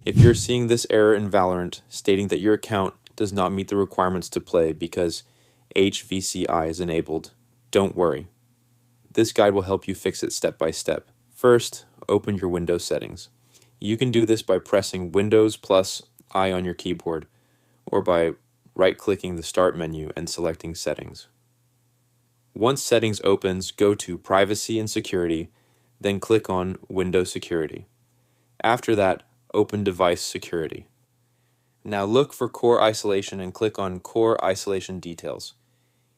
If you're seeing this error in Valorant stating that your account does not meet the requirements to play because HVCI is enabled, don't worry. This guide will help you fix it step by step. First, open your Windows settings. You can do this by pressing Windows plus I on your keyboard, or by right-clicking the Start menu and selecting Settings. Once Settings opens, go to Privacy and Security, then click on Windows Security. After that, open Device Security. Now look for Core Isolation and click on Core Isolation Details.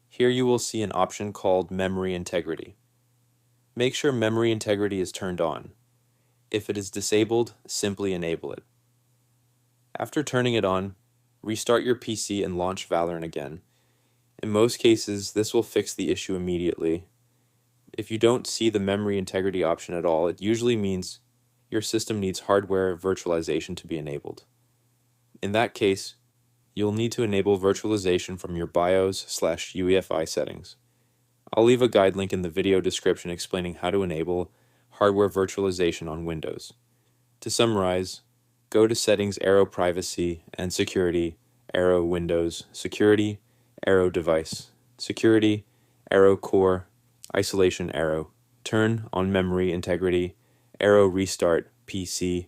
Here you will see an option called Memory Integrity. Make sure Memory Integrity is turned on. If it is disabled, simply enable it. After turning it on, restart your PC and launch Valorant again. In most cases, this will fix the issue immediately. If you don't see the Memory Integrity option at all, it usually means your system needs hardware virtualization to be enabled. In that case, you'll need to enable virtualization from your BIOS/UEFI settings. I'll leave a guide link in the video description explaining how to enable hardware virtualization on Windows. To summarize, go to Settings, arrow Privacy and Security, arrow Windows, Security, arrow Device, Security, arrow Core, Isolation arrow, turn on Memory Integrity, arrow Restart PC,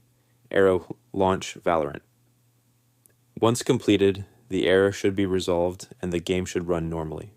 arrow Launch Valorant. Once completed, the error should be resolved and the game should run normally.